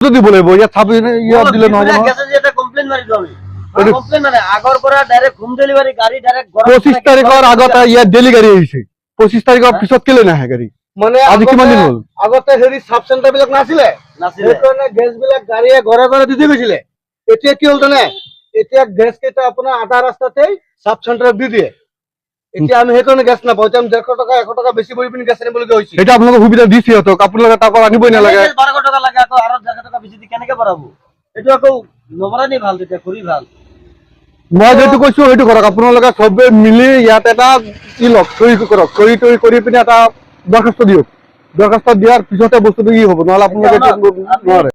যদি বলে ইয়া ছাপি ইয়া দিলে নহব না গেছে যে এটা কমপ্লেইন মারিছো আমি কমপ্লেইন মানে আগৰ পৰা ডাইৰেক্ট হোম ডেলিভাৰি গাড়ী ডাইৰেক্ট 25 তাৰিখৰ আগত ইয়া ডেলি গাড়ী আহিছে 25 তাৰিখৰ পিছত কেলে নাহে গাড়ী মানে আজি কিমান দিন হ'ল আগতে হেৰি সাব সেন্টাৰ বিলাক নাছিলে সেইকাৰণে গেছ বিলাক গাড়ীয়ে ঘৰে ঘৰে দি গৈছিলে এতিয়া কি হ'ল জানে এতিয়া গেছ কেইটা আপোনাৰ আধা ৰাস্তাতেই সাব সেন্টাৰত দি দিয়ে এতিয়া আমি সেইকাৰণে গেছ নাপাওঁ এতিয়া 150 টকা 100 টকা বেছি কৰি পিনি গেছ আনিবলগীয়া হৈছে এটা আপোনালোকে সুবিধা দিছে তো আপোনালোকে তাৰ পৰা আনিবই নালাগে 1200 টকা লাগে আকৌ আৰু 100 টকা বেছি দি কেনেকে ভৰাব এইটো আকৌ নভৰানি ভাল তেতিয়া কৰি ভাল মই যেটো কৈছো সেইটো কৰক আপোনালোকে সবে মিলি ইয়াত এটা ই লক সই কৰক সই কৰি পিনি এটা দৰখাস্ত দিয়ক দৰখাস্ত দিয়াৰ পিছতে বস্তুটো ই হ'ব নহলে আপোনালোকে নোৱাৰে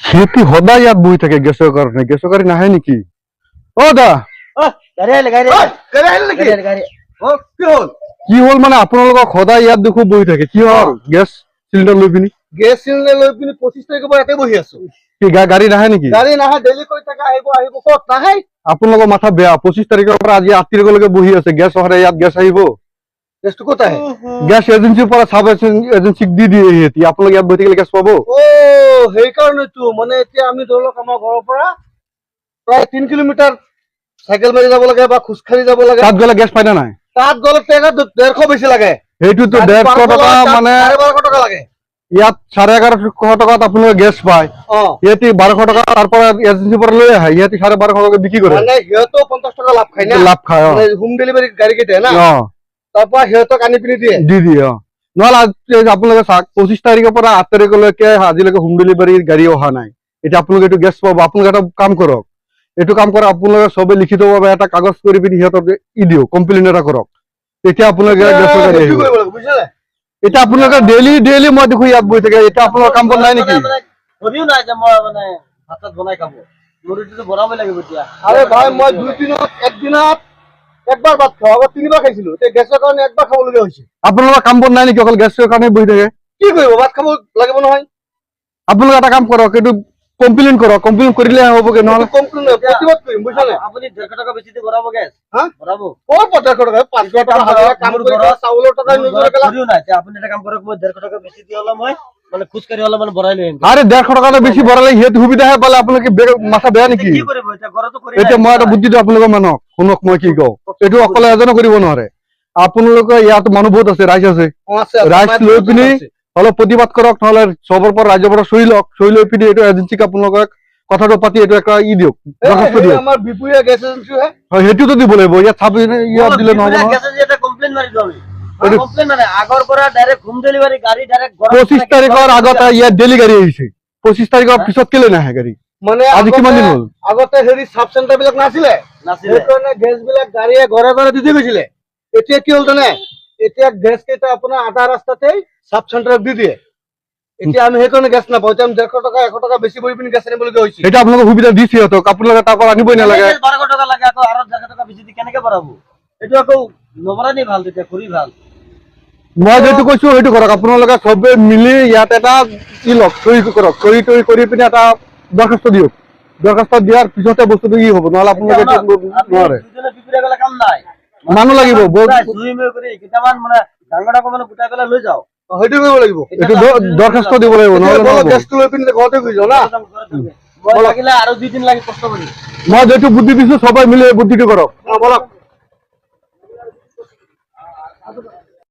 সিহঁতি সদায় ইয়াত বহি থাকে গেছৰ কাৰণে নাহে নেকি অ দা গাড়ী আহিলে নেকি কি হ'ল মানে আপোনালোকক সদায় ইয়াত দেখো বহি থাকে কি হ'ল গেছ চিলিণ্ডাৰ লৈ পিনি 25 তাৰিখৰ পৰা ইয়াতে বহি আছো কি গাড়ী নাহে নেকি গাড়ী নাহে ডেইলি কৈ থাকা আহিব ক'ত নাহে আপোনালোকৰ মাথা বেয়া 25 তাৰিখৰ পৰা আজি 8 তাৰিখলৈকে বহি আছে গেছ অহাৰে ইয়াত গেছ আহিব গেছটো ক'ত আহে গেছ এজেন্সিৰ পৰা সাব এজেন্সিক দি দিয়ে সিহঁতি আপোনালোকে ইয়াত বহি থাকিলে গেছ পাব সেইকাৰণেতো মানে এতিয়া আমি ধৰি লওক আমাৰ ঘৰৰ পৰা প্ৰায় 3 কিলোমিটাৰ সাইকেল মাৰি যাব লাগে বা খোজকাঢ়ি যাব লাগে তাত গ'লে গেছ পাই না নাই তাত গ'লে 150 বেছি লাগে সেইটোতো 150 টকা মানে 1200 টকা লাগে ইয়াত 1150 টকাত আপোনালোকে গেছ পায় ইয়াতে 1200 টকা তাৰ পৰা এজেন্সিৰ পৰা লৈ আহে ইয়াতে 1250 টকা বিক্ৰী কৰে মানে সিহঁতো 50 টকা লাভ খায় না লাভ খায় মানে হোম ডেলিভারি গাড়ী কেইটা না তাৰ পৰা সিহঁতক আনি পিনি দিয়ে নহলে আপোনালোকে চাওক 25 তাৰিখৰ পৰা 8 তাৰিখলৈকে আজিলৈকে হোম ডেলিভাৰী গাড়ী অহা নাই এতিয়া আপোনালোকে এইটো গেছ পাব আপোনালোকে এটা কাম কৰক এইটো কাম কৰা আপোনালোকে সবে লিখিতভাৱে এটা কাগজ কৰি পিনি সিহঁতক ই দিও কমপ্লেইন এটা কৰক তেতিয়া আপোনালোকে গেছৰ গাড়ী আহিব বুজিলে এটা আপোনালোকে ডেইলি মই দেখো ইয়াত বহি থাকে এটা আপোনালোকৰ কাম বন নাই নেকি হবিও নাই যে মই মানে ভাত বনাই খাব মুৰিটো বনাবই লাগিব এতিয়া আৰে ভাই মই দুই দিনত একদিনত একবাৰ ভাত খাও আগত তিনিবাৰ খাইছিলো তে গেছৰ কাৰণে একবাৰ খাবলগীয়া হৈছে আপোনালোকৰ কাম বন নাই নেকি অকল গেছৰ কাৰণে বহি থাকে কি কৰিব ভাত খাব লাগিব নহয় আপোনালোকে এটা কাম কৰক এইটো কমপ্লেইন কৰক কমপ্লেইন কৰিলে হ'বগে নহলে কমপ্লেইন প্ৰতিবাদ কৰিম বুজিছানে আপুনি 150 টকা বেছি দি ভৰাব গেছ হা ভৰাব কোন 50 টকা 500 টকা হাজাৰ কাম কৰি চাউলৰ টকা নজৰ গলা হবিও নাই আপুনি এটা কাম কৰক মই 150 টকা বেছি দি হলা মই মানে খোজকাঢ়ি হলা মানে ভৰাই লৈ আহিম আৰে 150 টকা বেছি ভৰালে হেতু সুবিধাহে পালে আপোনালোকে মাথা বেয়া নেকি কি কৰিব এতিয়া ঘৰতো কৰি এতিয়া মই এটা বুদ্ধি দিওঁ আপোনালোকৰ মানুহক শুনক মই কি কওঁ এইটো অকলে এজনে কৰিব নোৱাৰে আপোনালোকে ইয়াত মানুহ বহুত আছে ৰাইজ আছে ৰাইজ লৈ পিনি অলপ প্ৰতিবাদ কৰক নহলে সবৰ পৰা ৰাইজৰ পৰা সই লৈ পিনি এইটো এজেন্সিক আপোনালোকক কথাটো পাতি এইটো একটা ই দিয়ক দৰখাস্ত দিয়ক আমাৰ বিপুয়া গেছ এজেন্সি হে হেতুটো দিব লাগিব ইয়াত ছাবি ইয়াত দিলে নহব নহয় গেছে যে এটা কমপ্লেইন মাৰিছো আমি কমপ্লেইন মানে আগৰ পৰা ডাইৰেক্ট হোম ডেলিভাৰি গাড়ী ডাইৰেক্ট 25 তাৰিখৰ আগত ইয়াত ডেলি গাড়ী আহিছে 25 তাৰিখৰ পিছত কেলে নাহে গাড়ী মানে আজি কিমান দিন হ'ল আগতে হেৰি সাব সেন্টাৰ বিলাক নাছিলে সেইকাৰণে গেছ বিলাক গাড়ীয়ে ঘৰে ঘৰে দি গৈছিলে এতিয়া কি হ'ল জানে এতিয়া গেছ কেইটা আপোনাৰ আধা ৰাস্তাতেই সাব সেন্টাৰত দি দিয়ে এতিয়া আমি সেইকাৰণে গেছ নাপাওঁ এতিয়া 150 টকা 100 টকা বেছি কৰি পিনি গেছ আনিবলগীয়া হৈছে এটা আপোনালোকে সুবিধা দিছে তো আপোনালোকে তাৰ পৰা আনিবই নালাগে 1200 টকা লাগে আকৌ আৰু 100 টকা বেছি দি কেনেকে ভৰাব এইটো আকৌ নভৰানি ভাল তেতিয়া কৰি ভাল মই যেটো কৈছো সেইটো কৰক আপোনালোকে সবে মিলি ইয়াত এটা ই লক সই কৰক সই কৰি পিনি এটা দৰখাস্ত দিয়ক দৰখাস্ত দিয়াৰ পিছতে বস্তুটো ই হ'ব নহলে আপোনালোকে নোৱাৰে দুজনে বিপৰীত গলে কাম নাই মানুহ লাগিব দুই মেল কৰি কেইটামান মানে ডাঙৰ ডাঙৰ মানে গোটাই পেলাই লৈ যাও সেইটো কৰিব লাগিব এইটো দৰখাস্ত দিব লাগিব নহলে গেছটো লৈ পিনি ঘৰতে গৈ যাও না মই লাগিলে আৰু 2 দিন লাগি কষ্ট কৰি মই যেটো বুদ্ধি দিছো সবাই মিলি বুদ্ধিটো কৰক বলক